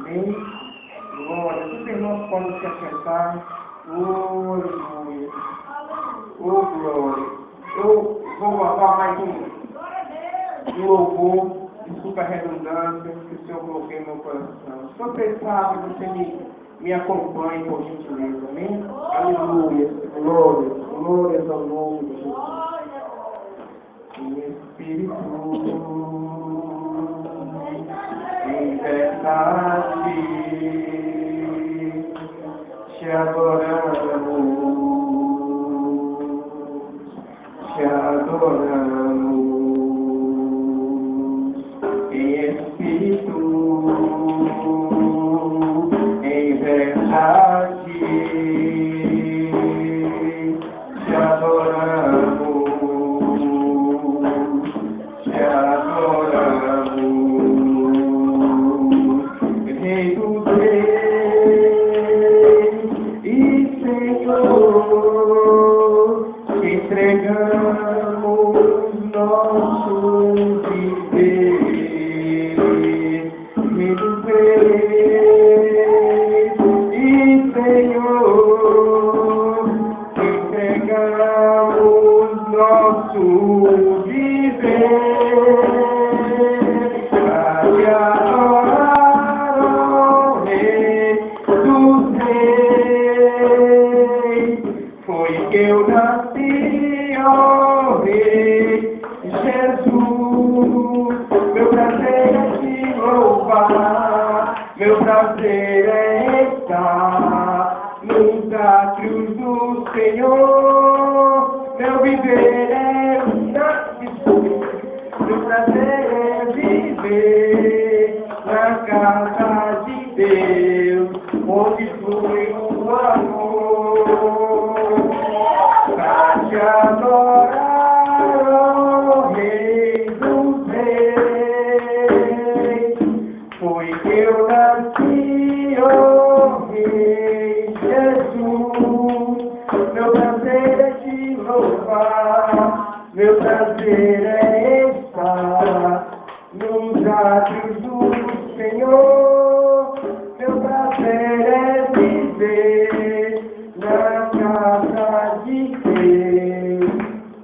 Amém? Glória. Os irmãos podem se assentar. Aleluia. Oh, glória. Eu vou botar mais um louvor, desculpa a redundância, que o Senhor colocou no meu coração. Se você sabe, você me acompanhe, por gentileza. Amém? Aleluia. Glória. Glória ao nome de Jesus. Espírito, em verdade, te adoramos, te adoramos, em Espírito, em verdade, te adoramos. Te adoramos, Rei dos Reis e Senhor, te entregamos nosso viver. Rei dos Reis e Senhor, te entregamos nosso viver. Eu nasci, ó Rei Jesus, meu prazer é te louvar, meu prazer é estar nos átrios do Senhor, meu viver é meu prazer é viver na casa de Deus, onde flui o amor. Te adorar, ó Rei dos Reis, foi que eu nasci, ó Rei Jesus, meu prazer é te louvar, meu prazer é estar nos átrios do Senhor, meu prazer é viver na casa de Deus,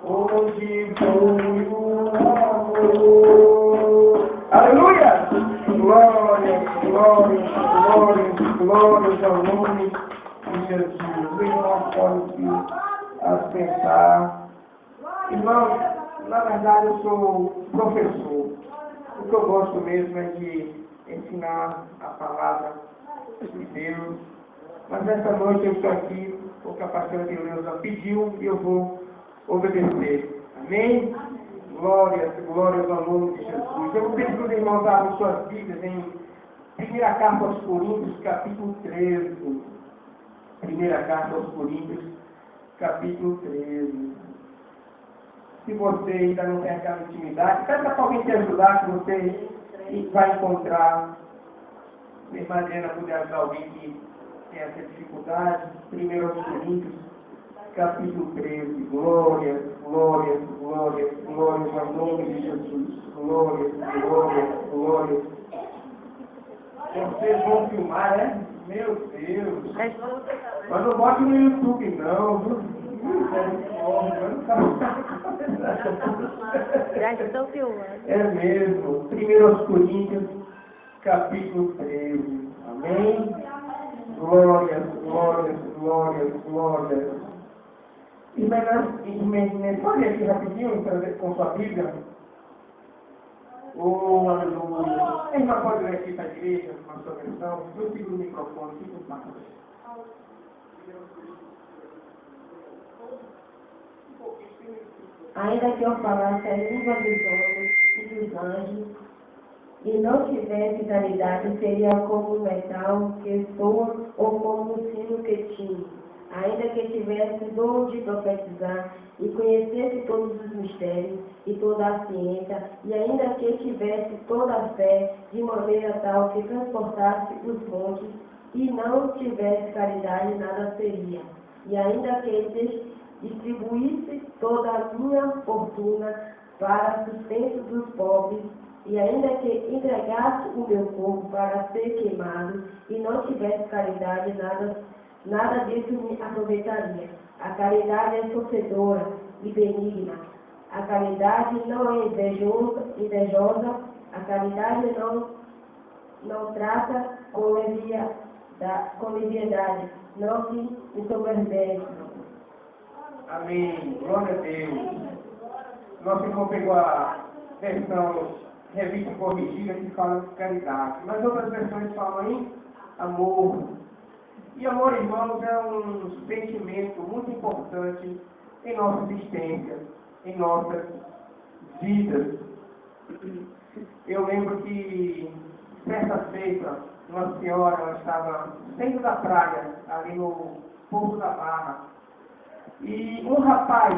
onde flui o amor. Aleluia! Glória, glória, glória, glória ao nome de Jesus. Os irmãos podem se assentar. Irmãos, na verdade eu sou professor. O que eu gosto mesmo é de ensinar a palavra de Deus. Mas nessa noite eu estou aqui porque a pastora de Leusa pediu e eu vou obedecer. Amém? Glória, glória ao nome de Jesus. Eu vou pedir para os irmãos abrirem suas Bíblias em 1ª Carta aos Coríntios, capítulo 13. 1ª Carta aos Coríntios, capítulo 13. Se você ainda não tem aquela intimidade, peça para alguém te ajudar, que você vai encontrar. Se a irmã Adriana puder ajudar alguém que tem essa dificuldade. 1 Coríntios, capítulo 13. Glória, glória, glória, glória ao nome de Jesus. Glória, glória, glória. Vocês vão filmar, né? Meu Deus. Mas não bote no YouTube, não. Já estou filmando. É mesmo. 1 Coríntios, capítulo 13. Amém? Glória, glória, glória, glória. E pode ir aqui rapidinho com sua Bíblia? Oh, aleluia. A irmã pode ler aqui para a igreja, na sua versão. Eu sigo o microfone, fica mais. Ainda que eu falasse a língua dos homens e dos anjos, e não tivesse caridade, seria como um metal que soa ou como um sino que tine. Ainda que tivesse dom de profetizar e conhecesse todos os mistérios e toda a ciência, e ainda que tivesse toda a fé de maneira tal que transportasse os montes, e não tivesse caridade, nada seria. E ainda que distribuísse toda a minha fortuna para sustento dos pobres, E ainda que entregasse o meu corpo para ser queimado e não tivesse caridade, nada disso me aproveitaria. A caridade é sofredora e benigna. A caridade não é invejosa. A caridade não trata com leviandade, não se ensoberbece. Amém. Glória a Deus. Nosso irmão pegou a versão revista corrigida que fala de caridade. Mas outras versões falam em amor. E amor, irmãos, é um sentimento muito importante em nossa existência, em nossas vidas. Eu lembro que, certa feita, uma senhora estava dentro da praia, ali no Porto da Barra, e um rapaz,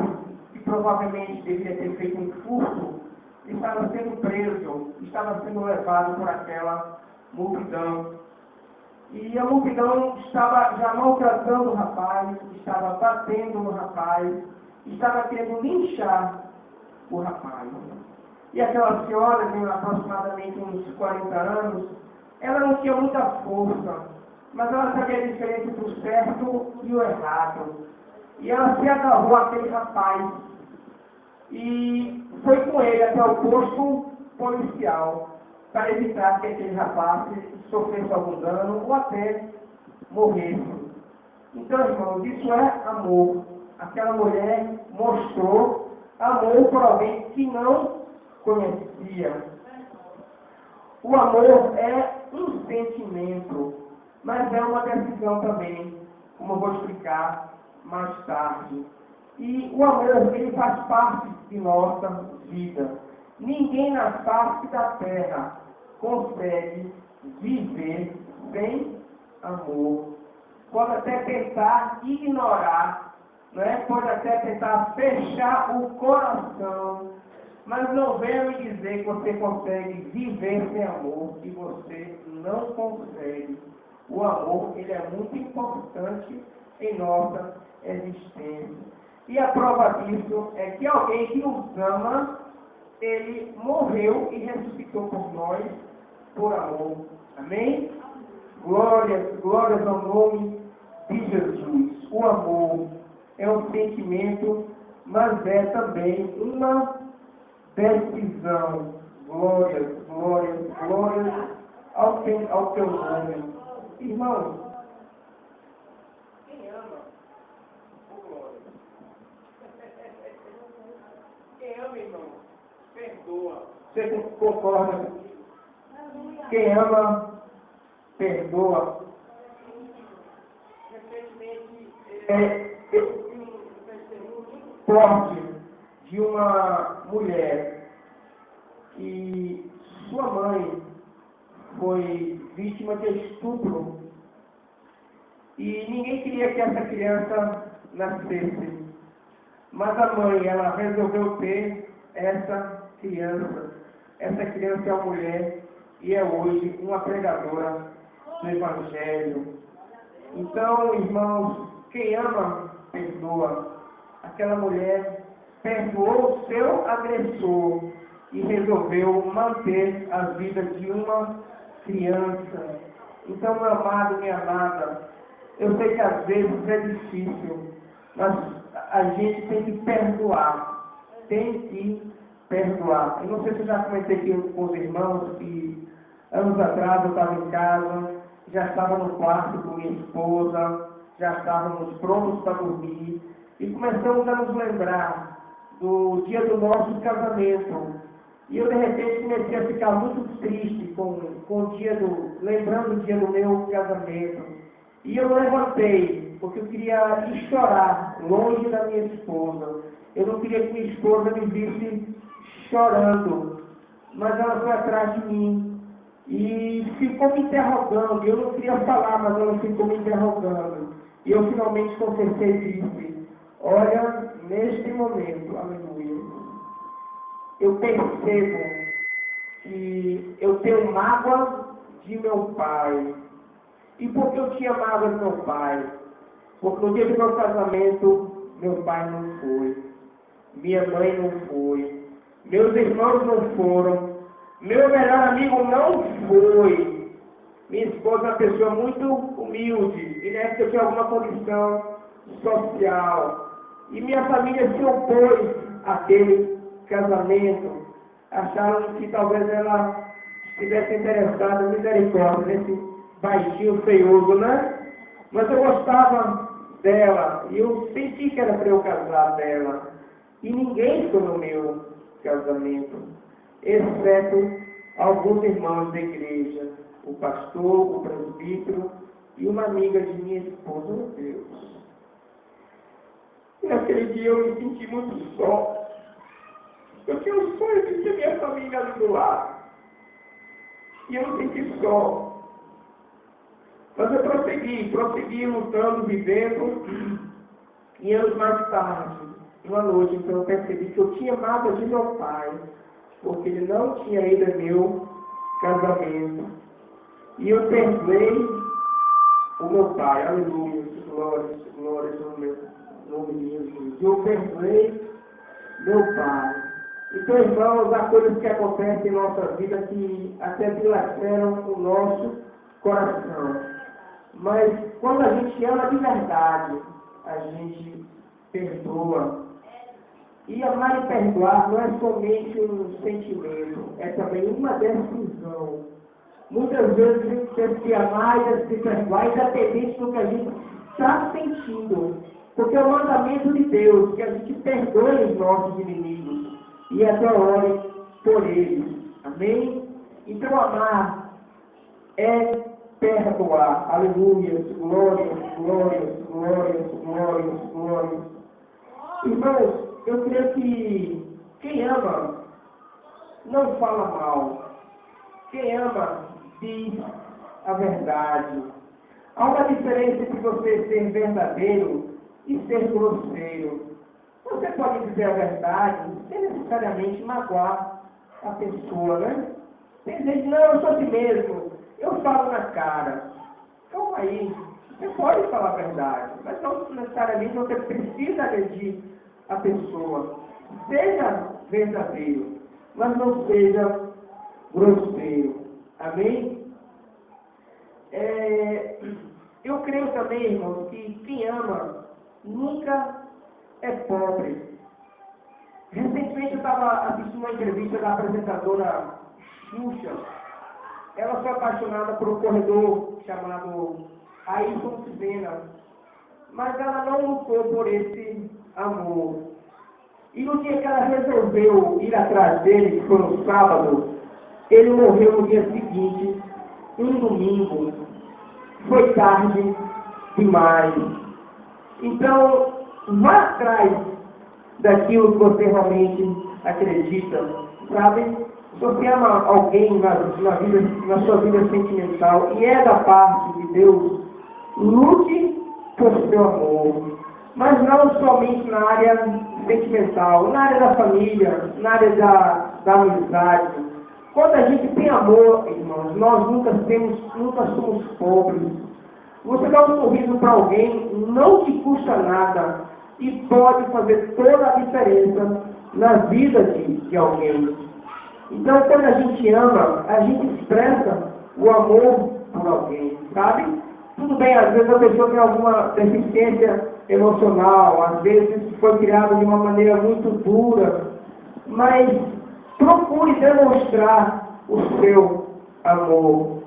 que provavelmente deveria ter feito um furto, estava sendo preso, estava sendo levado por aquela multidão. E a multidão estava já maltratando o rapaz, estava batendo no rapaz, estava querendo linchar o rapaz. E aquela senhora, de aproximadamente uns 40 anos, ela não tinha muita força, mas ela sabia a diferença entre o certo e o errado. E ela se agarrou àquele rapaz e foi com ele até o posto policial para evitar que aquele rapaz sofresse algum dano ou até morresse. Então, irmãos, isso é amor. Aquela mulher mostrou amor por alguém que não conhecia. O amor é um sentimento, mas é uma decisão também, como eu vou explicar mais tarde. E o amor, ele faz parte de nossa vida. Ninguém na face da terra consegue viver sem amor. Pode até tentar ignorar, né? Pode até tentar fechar o coração, mas não venha me dizer que você consegue viver sem amor, que você não consegue. O amor, ele é muito importante em nossa existência. E a prova disso é que alguém que nos ama, ele morreu e ressuscitou por nós, por amor. Amém? Glórias ao nome de Jesus. O amor é um sentimento, mas é também uma decisão. Glórias ao teu nome. Irmãos, quem ama o glória? Quem ama, irmão, perdoa. Você concorda comigo? Quem ama, perdoa. Recentemente, eu vi um testemunho muito forte de uma mulher que sua mãe foi vítima de estupro e ninguém queria que essa criança nascesse. Mas a mãe, ela resolveu ter essa criança. Essa criança é uma mulher e é hoje uma pregadora do Evangelho. Então, irmãos, quem ama, perdoa. Aquela mulher perdoou o seu agressor e resolveu manter a vida de uma criança. Então, meu amado, minha amada, eu sei que às vezes é difícil, mas a gente tem que perdoar. Tem que perdoar. Eu não sei se eu já comentei aqui com os irmãos que anos atrás eu estava em casa, já estava no quarto com minha esposa, já estávamos prontos para dormir e começamos a nos lembrar do dia do nosso casamento. E eu de repente comecei a ficar muito triste com o dia lembrando o dia do meu casamento. E eu levantei, porque eu queria ir chorar longe da minha esposa. Eu não queria que minha esposa me visse chorando, mas ela foi atrás de mim e ficou me interrogando. Eu não queria falar, mas ela ficou me interrogando. E eu finalmente confessei e disse: olha, neste momento, aleluia, eu percebo que eu tenho mágoa de meu pai. E por que eu tinha mágoa de meu pai? Porque no dia do meu casamento, meu pai não foi, minha mãe não foi, meus irmãos não foram, Meu melhor amigo não foi. Minha esposa é uma pessoa muito humilde. E na época eu tinha alguma condição social. E minha família se opôs àquele casamento. Acharam que talvez ela estivesse interessada, misericórdia, nesse baixinho feioso, né? Mas eu gostava dela. E eu senti que era para eu casar dela. E ninguém foi no meu casamento, exceto alguns irmãos da igreja, o pastor, o presbítero e uma amiga de minha esposa, meu Deus. E naquele dia eu me senti muito só. Eu tinha um sonho de ter minha família ali do lado. E eu me senti só. Mas eu prossegui lutando, vivendo. E anos mais tarde, uma noite, então eu percebi que eu tinha mágoa de meu pai, porque ele não tinha ido ao meu casamento. E eu perdoei o meu pai, aleluia, glórias ao meu nome de Jesus. Eu perdoei meu pai. Então, irmãos, há coisas que acontecem em nossa vida que até dilaceram o nosso coração. Mas quando a gente ama de verdade, a gente perdoa. E amar e perdoar não é somente um sentimento, é também uma decisão. Muitas vezes a gente tem que amar e se perdoar, independente do que a gente está sentindo. Porque é o mandamento de Deus, que a gente perdoe os nossos inimigos e até ore por eles. Amém? Então amar é perdoar. Aleluia. Glórias, glórias, glórias, glórias, glórias. Irmãos, eu creio que quem ama não fala mal. Quem ama diz a verdade. Há uma diferença entre você ser verdadeiro e ser grosseiro. Você pode dizer a verdade sem necessariamente magoar a pessoa, né? Tem gente que não, eu sou assim mesmo, eu falo na cara. Calma aí, você pode falar a verdade, mas não necessariamente você precisa agredir a pessoa. Seja verdadeiro, mas não seja grosseiro. Amém? Eu creio também, irmãos, que quem ama nunca é pobre. Recentemente eu estava assistindo uma entrevista da apresentadora Xuxa. Ela foi apaixonada por um corredor chamado Ayrton Senna. Mas ela não lutou por esse amor. E no dia que ela resolveu ir atrás dele, que foi no sábado, ele morreu no dia seguinte, um domingo. Foi tarde demais. Então, vá atrás daquilo que você realmente acredita, sabe? Se você ama alguém na sua vida sentimental e é da parte de Deus, lute por seu amor. Mas não somente na área sentimental, na área da família, na área da amizade. Quando a gente tem amor, irmãos, nós nunca somos pobres. Você dá um sorriso para alguém, não te custa nada e pode fazer toda a diferença na vida de alguém. Então, quando a gente ama, a gente expressa o amor por alguém, sabe? Tudo bem, às vezes a pessoa tem alguma deficiência emocional, às vezes foi criada de uma maneira muito dura, mas procure demonstrar o seu amor.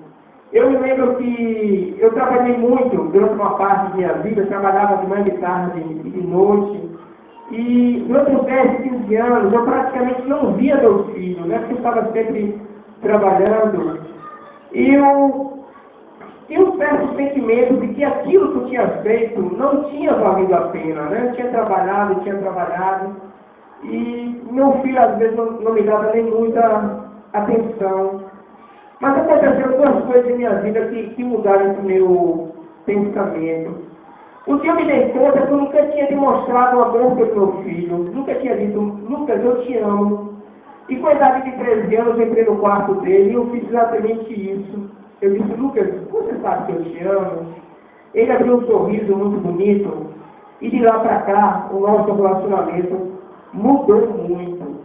Eu me lembro que eu trabalhei muito durante uma parte da minha vida, trabalhava de manhã, de tarde e de noite. E durante uns 10, 15 anos, eu praticamente não via meus filhos, né? Porque eu estava sempre trabalhando. E eu tinha um certo sentimento de que aquilo que eu tinha feito não tinha valido a pena, né? Eu tinha trabalhado. E meu filho, às vezes, não me dava nem muita atenção. Mas aconteceram duas coisas em minha vida que mudaram esse meu pensamento. Um dia eu me dei conta que eu nunca tinha demonstrado amor pelo meu filho. Nunca tinha dito, Lucas, eu te amo. E com a idade de 13 anos, eu entrei no quarto dele e eu fiz exatamente isso. Eu disse, Lucas, você sabe que eu te amo? Ele abriu um sorriso muito bonito. E de lá para cá, o nosso relacionamento mudou muito.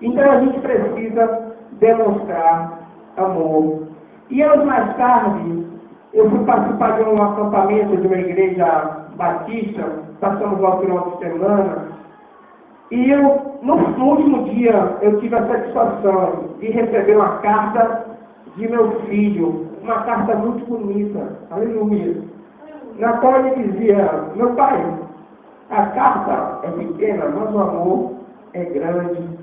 Então a gente precisa demonstrar amor. E anos mais tarde, eu fui participar de um acampamento de uma igreja batista, passamos lá o final de semana, e eu, no último dia, eu tive a satisfação de receber uma carta de meu filho, uma carta muito bonita, aleluia, na qual ele dizia: meu pai, a carta é pequena, mas o amor é grande.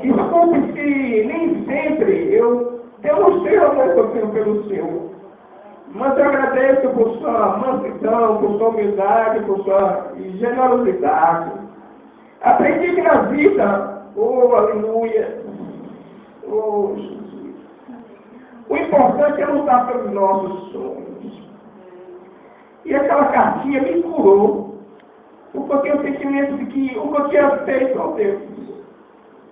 Desculpe se nem sempre eu demonstrei o amor que eu tenho pelo Senhor, mas eu agradeço por sua mansidão, por sua humildade, por sua generosidade. Aprendi que na vida, oh aleluia, oh Jesus, o importante é lutar pelos nossos sonhos. E aquela cartinha me curou, porque eu tenho o sentimento de que o que eu tinha feito ao Deus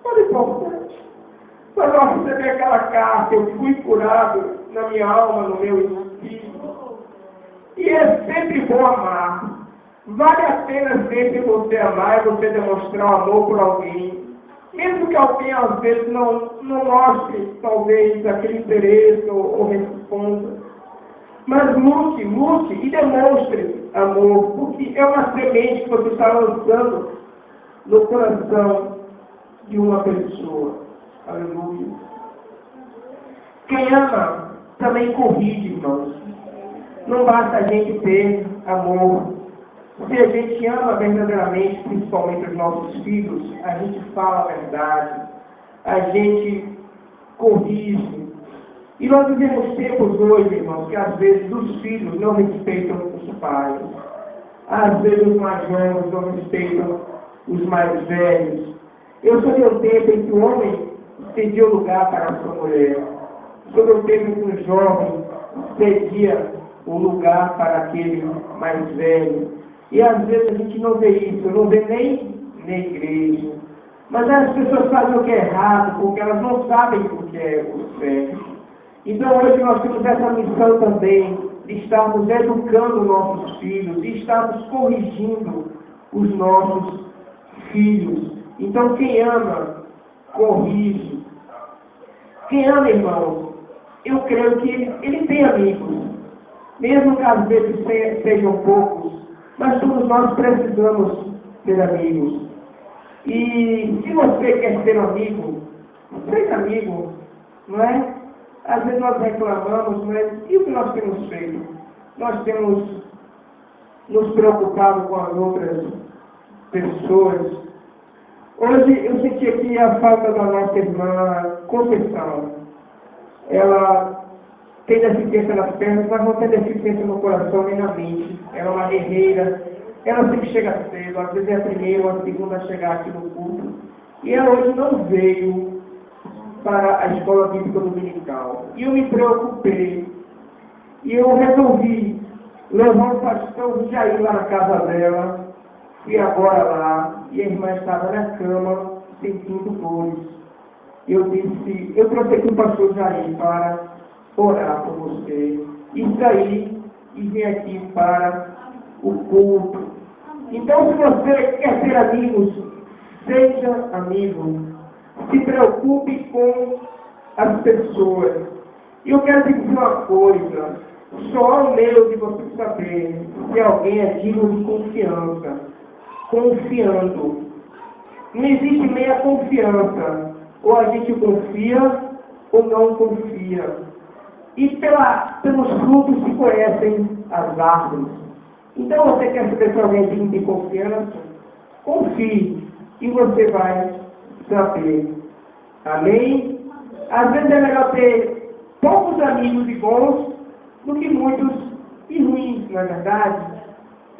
era importante. Quando eu recebi aquela carta, eu fui curado na minha alma, no meu espírito. E é sempre bom amar. Vale a pena sempre você amar e você demonstrar o amor por alguém. Mesmo que alguém, às vezes, não mostre, talvez, aquele interesse ou responda. Mas lute e demonstre amor, porque é uma semente que você está lançando no coração de uma pessoa. Aleluia. Quem ama também corrige, irmãos. Não basta a gente ter amor. Se a gente ama verdadeiramente, principalmente os nossos filhos, a gente fala a verdade, a gente corrige. E nós vivemos tempos hoje, irmãos, que às vezes os filhos não respeitam os pais. Às vezes os mais novos não respeitam os mais velhos. Eu sou de um tempo em que o homem cedia o lugar para a sua mulher. Sou de um tempo em que o jovem cedia o lugar para aquele mais velho. E às vezes a gente não vê isso, não vê nem na igreja. Mas as pessoas fazem o que é errado, porque elas não sabem o que é o certo. Então hoje nós temos essa missão também, de estarmos educando nossos filhos, de estarmos corrigindo os nossos filhos. Então quem ama, corrige. Quem ama, irmãos, eu creio que ele tem amigos. Mesmo que às vezes sejam poucos, mas todos nós precisamos ter amigos. E se você quer ser amigo, seja amigo, não é? Às vezes nós reclamamos, mas e o que nós temos feito? Nós temos nos preocupado com as outras pessoas. Hoje eu senti aqui a falta da nossa irmã Conceição. Ela tem deficiência nas pernas, mas não tem deficiência no coração nem na mente. Ela é uma guerreira. Ela sempre chega cedo, às vezes é a primeira ou a segunda a chegar aqui no culto. E ela hoje não veio para a escola bíblica dominical. E eu me preocupei. E eu resolvi levar o pastor Jair lá na casa dela. Fui agora lá, e a irmã estava na cama, sentindo dores. Eu disse, eu trouxe aqui o pastor Jair para orar por você. E saí e vim aqui para o culto. Então, se você quer ser amigos, seja amigo. Se preocupe com as pessoas. E eu quero dizer uma coisa. Só há um meio de você saber se alguém é digno de confiança. Confiando. Não existe meia confiança. Ou a gente confia ou não confia. E pelos frutos se conhecem as árvores. Então você quer saber se alguém é digno de confiança? Confie. E você vai saber. Amém? Às vezes é melhor ter poucos amigos e bons do que muitos e ruins, não é verdade?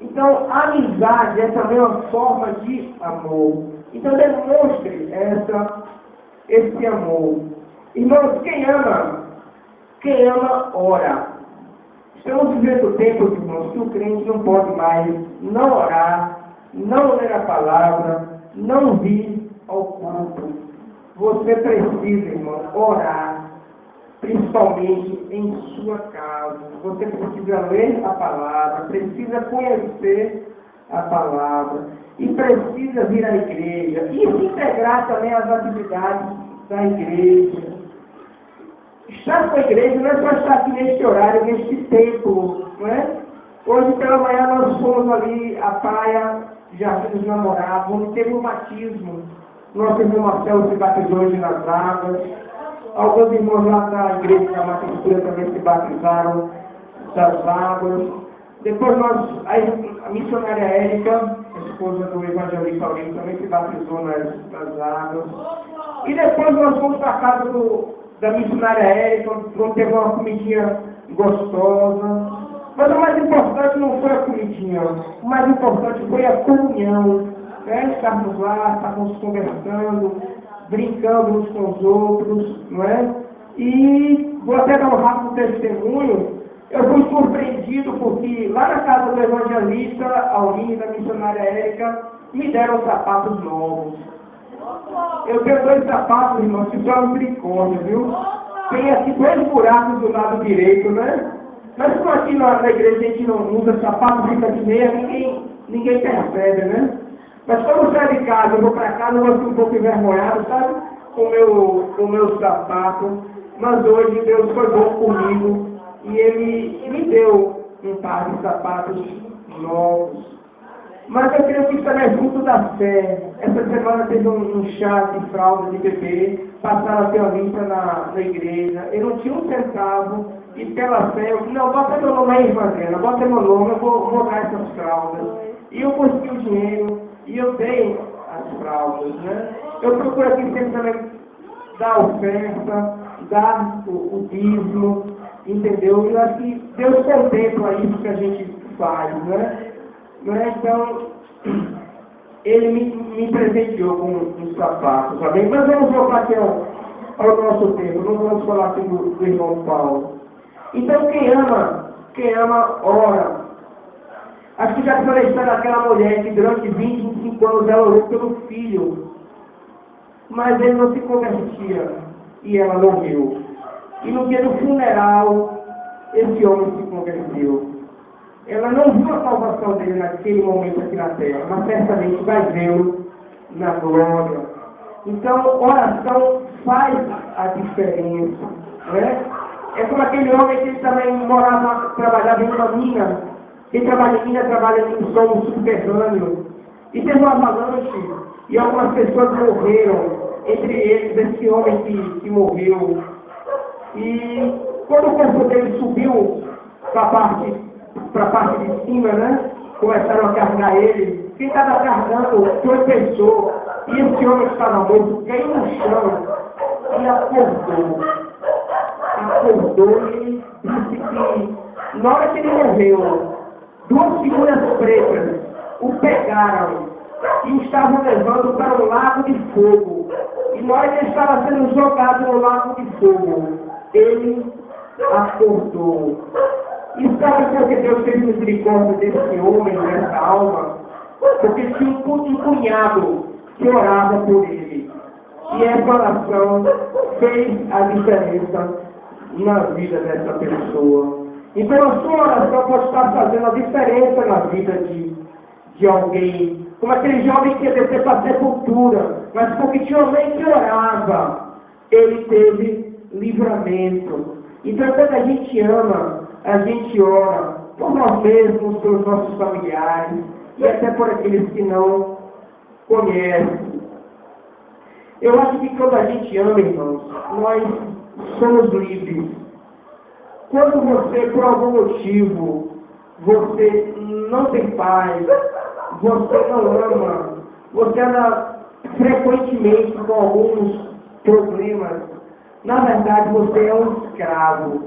Então, a amizade é também uma forma de amor. Então, demonstre esse amor. Irmãos, quem ama, ora. Estamos vivendo tempos, irmãos, que o crente não pode mais não orar, não ler a palavra, não vir ao culto. Você precisa, irmão, orar, principalmente em sua casa. Você precisa ler a palavra, precisa conhecer a palavra e precisa vir à igreja e se integrar também às atividades da igreja. estar com a igreja não é só estar aqui neste horário, neste tempo, não é? Hoje pela manhã nós fomos ali à praia, Jardim dos Namorados, onde teve um batismo. Nosso irmão Marcelo se batizou hoje nas águas. Alguns irmãos lá da igreja da Matrícula também se batizaram das águas. Depois a missionária Érica, a esposa do evangelista Aurinho, também se batizou nas águas. E depois nós fomos para a casa da missionária Érica, onde teve uma comidinha gostosa. Mas o mais importante não foi a comidinha, o mais importante foi a comunhão. Né? Estarmos lá, estarmos conversando, brincando uns com os outros, não é? E vou até dar um rápido testemunho. Eu fui surpreendido porque lá na casa do evangelista Aurinho, da missionária Érica, me deram sapatos novos. Eu tenho 2 sapatos, irmãos, que são misericórdia, viu? Tem aqui 2 buracos do lado direito, né? Mas como aqui na igreja a gente não usa sapato, fica de meia, ninguém percebe, né? Mas quando eu saio de casa, eu vou para casa, eu vou ficar um pouco envergonhado, sabe? Com o meu sapato. Mas hoje Deus foi bom comigo e Ele me deu um par de sapatos novos. Mas eu creio que isso também é fruto da fé. Essa semana teve um chá de fralda de bebê, passaram a ter a limpa na igreja. Eu não tinha um centavo. E pela fé, eu disse, não, bota meu nome aí, irmã, bota meu nome, eu vou dar essas fraldas. E eu consegui o dinheiro, e eu dei as fraldas, né? Eu procuro aqui sempre também dar oferta, dar o dízimo, entendeu? E eu acho que Deus contempla isso que a gente faz, né? Então, Ele me presenteou com os sapatos, tá bem? Mas vamos voltar aqui ao nosso tempo, não vamos falar aqui do irmão Paulo. Então quem ama, ora. Acho que já falei a história daquela mulher que durante 20, 25 anos ela orou pelo filho. Mas ele não se convertia. E ela morreu. E no dia do funeral, esse homem se converteu. Ela não viu a salvação dele naquele momento aqui na terra, mas certamente vai vê-lo na glória. Então, oração faz a diferença. Né? É como aquele homem que ele também trabalhava em uma mina. Quem trabalha em mina trabalha em solo subterrâneo. E teve uma avalanche. E algumas pessoas morreram. Entre eles, esse homem que morreu. E quando o corpo dele subiu para a parte de cima, né? Começaram a carregar ele. Quem estava carregando tropeçou. E esse homem que estava morto caiu no chão e acordou. E disse que na hora que ele morreu, 2 figuras pretas o pegaram e estavam levando para um lago de fogo. E na hora que ele estava sendo jogado no lago de fogo, ele acordou. E sabe por que Deus teve misericórdia desse homem, dessa alma? Porque tinha um cunhado que orava por ele. E essa oração fez a diferença na vida dessa pessoa. Então a sua oração pode estar fazendo a diferença na vida de alguém. Como aquele jovem que ia descer para a sepultura, mas porque tinha alguém que orava, ele teve livramento. Então quando a gente ama, a gente ora por nós mesmos, pelos nossos familiares e até por aqueles que não conhecem. Eu acho que quando a gente ama, irmãos, nós somos livres. Quando você, por algum motivo, você não tem paz, você não ama, você anda frequentemente com alguns problemas, na verdade você é um escravo.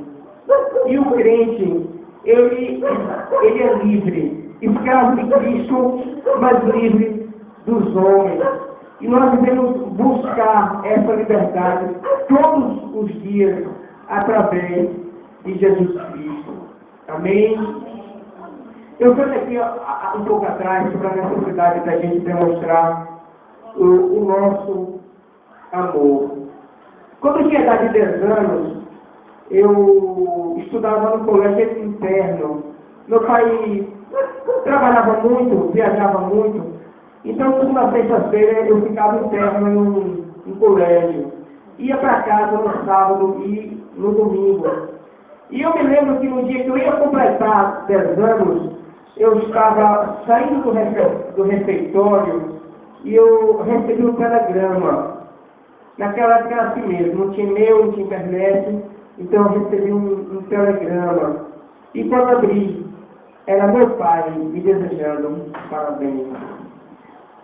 E o crente, ele é livre, escravo de Cristo, mas livre dos homens. E nós devemos buscar essa liberdade todos os dias através de Jesus Cristo. Amém? Eu falei aqui um pouco atrás sobre a necessidade da gente demonstrar o nosso amor. Quando eu tinha idade de 10 anos, eu estudava no colégio interno. Meu pai trabalhava muito, viajava muito. Então, toda sexta-feira eu ficava interno em um colégio. Ia para casa no sábado e no domingo. E eu me lembro que no dia que eu ia completar 10 anos, eu estava saindo do refeitório e eu recebi um telegrama. Naquela época era assim mesmo, não tinha e-mail, não tinha internet, então eu recebi um telegrama. E quando abri, era meu pai me desejando parabéns.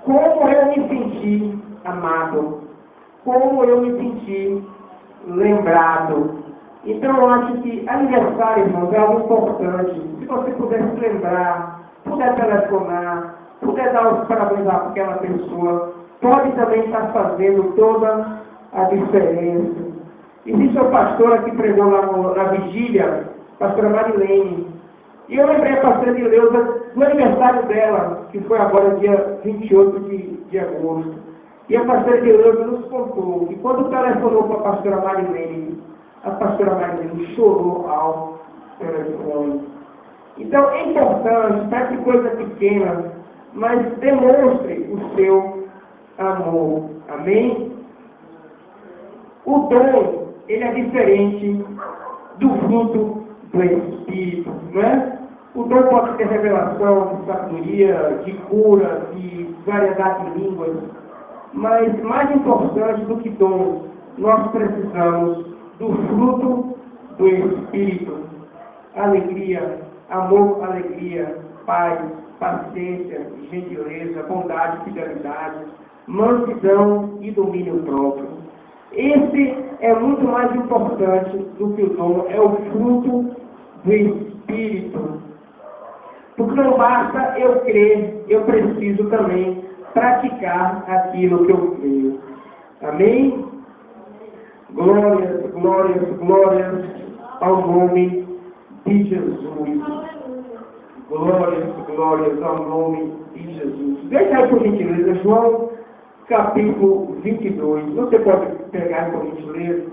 Como eu me senti amado, como eu me senti lembrado. Então eu acho que aniversário, irmãos, é algo importante. Se você puder se lembrar, puder telefonar, puder dar os parabéns àquela pessoa, pode também estar fazendo toda a diferença. Existe uma pastora que pregou lá na vigília, pastora Marilene. E eu lembrei a pastora de Leusa do aniversário dela, que foi agora dia 28 de agosto. E a pastora de Leusa nos contou que quando telefonou para a pastora Marilene chorou ao telefone. Então é importante, parece coisa pequena, mas demonstre o seu amor. Amém? O dom, ele é diferente do fruto do Espírito, não é? O dom pode ter revelação de sabedoria, de cura, de variedade de línguas, mas mais importante do que dom, nós precisamos do fruto do Espírito. Alegria, amor, alegria, paz, paciência, gentileza, bondade, fidelidade, mansidão e domínio próprio. Esse é muito mais importante do que o dom, é o fruto do Espírito. Porque não basta eu crer, eu preciso também praticar aquilo que eu creio. Amém? Glórias, glórias, glórias ao nome de Jesus. Glórias, glórias ao nome de Jesus. Deixa aí por gentileza, João, capítulo 22. Você pode pegar por gentileza?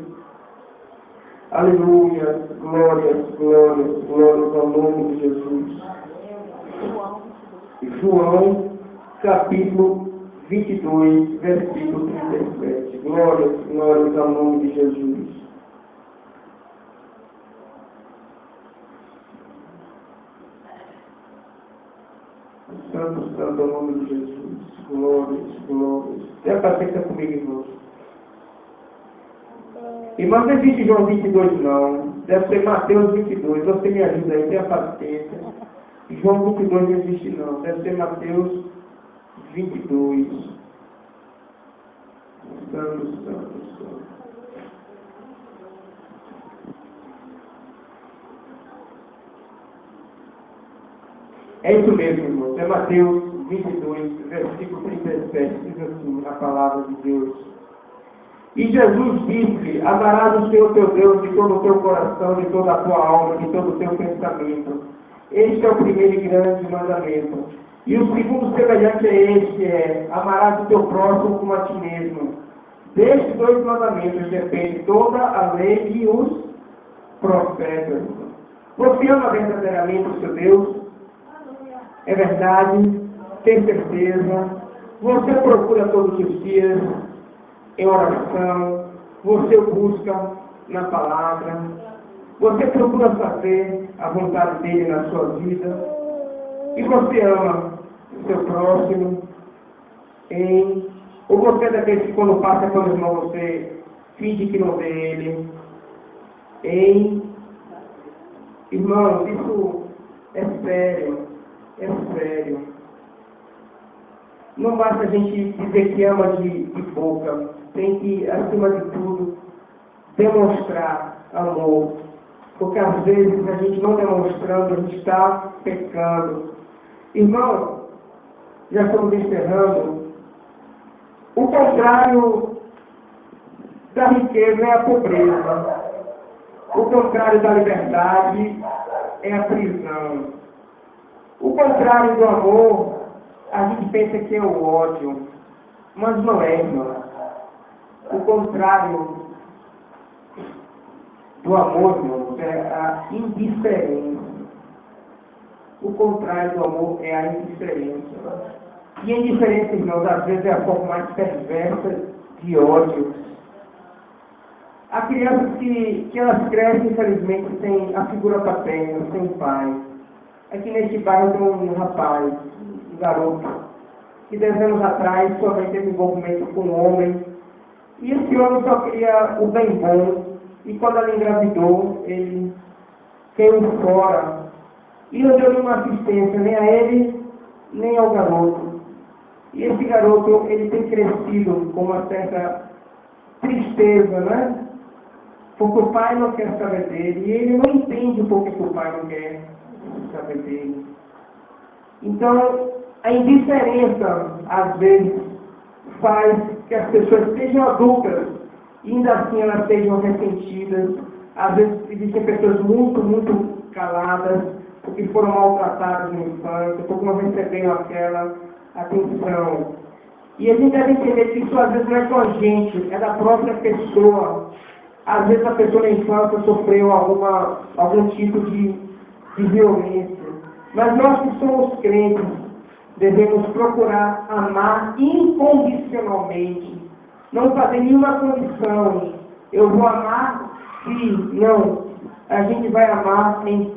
Aleluia, glórias, glórias, glórias ao nome de Jesus. João, capítulo 22, versículo 37. Glórias, glórias ao nome de Jesus. Santo, santo ao nome de Jesus. Glórias, glórias. Tenha paciência comigo, irmãos. Irmãos, não existe João 22, não. Deve ser Mateus 22. Você me ajuda aí, tenha paciência. João 22 não existe, não. Deve ser Mateus 22. Santo, santo, santo. É isso mesmo, irmãos. É Mateus 22, versículo 37. Diz assim a palavra de Deus. E Jesus disse: amarás o Senhor teu Deus de todo o teu coração, de toda a tua alma, de todo o teu pensamento. Este é o primeiro e grande mandamento. E o segundo semelhante a este é: amarás o teu próximo como a ti mesmo. Destes dois mandamentos depende toda a lei e os profetas. Você ama verdadeiramente o seu Deus? É verdade? Tem certeza? Você procura todos os dias em oração? Você o busca na palavra? Você procura fazer a vontade dele na sua vida? E você ama o seu próximo? Ou você é daquele que quando passa pelo irmão você finge que não vê ele? Irmão, isso é sério. É sério. Não basta a gente dizer que ama de boca. Tem que, acima de tudo, demonstrar amor. Porque às vezes a gente não demonstrando, a gente está pecando. Irmão, já estamos encerrando. O contrário da riqueza é a pobreza. O contrário da liberdade é a prisão. O contrário do amor, a gente pensa que é o ódio, mas não é, irmão. O contrário do amor, irmão, é a indiferença. O contrário do amor é a indiferença. E a indiferença, irmãos, às vezes é a forma mais perversa de ódio. Há crianças que elas crescem, infelizmente, sem a figura paterna, sem o pai. Aqui neste bairro tem um rapaz, um garoto, que 10 anos atrás sua mãe teve envolvimento com um homem, e esse homem só queria o bem bom, e quando ela engravidou, ele caiu fora, e não deu nenhuma assistência, nem a ele, nem ao garoto. E esse garoto, ele tem crescido com uma certa tristeza, né? Porque o pai não quer saber dele, e ele não entende por que o pai não quer saber dele. Então, a indiferença, às vezes, faz que as pessoas sejam adultas, e ainda assim elas sejam ressentidas. Às vezes existem pessoas muito caladas, porque foram maltratadas na infância, porque não receberam aquela atenção. E a gente deve entender que isso às vezes não é com a gente, é da própria pessoa. Às vezes a pessoa na infância sofreu algum tipo de violência. Mas nós que somos crentes, devemos procurar amar incondicionalmente. Não fazer nenhuma condição. Eu vou amar se não. A gente vai amar em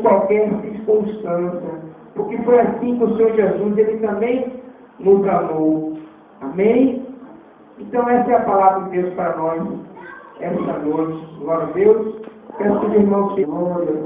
qualquer circunstância. Porque foi assim que o Senhor Jesus, ele também nos amou. Amém? Então essa é a palavra de Deus para nós esta noite. Glória a Deus. Peço que os irmãos se glória.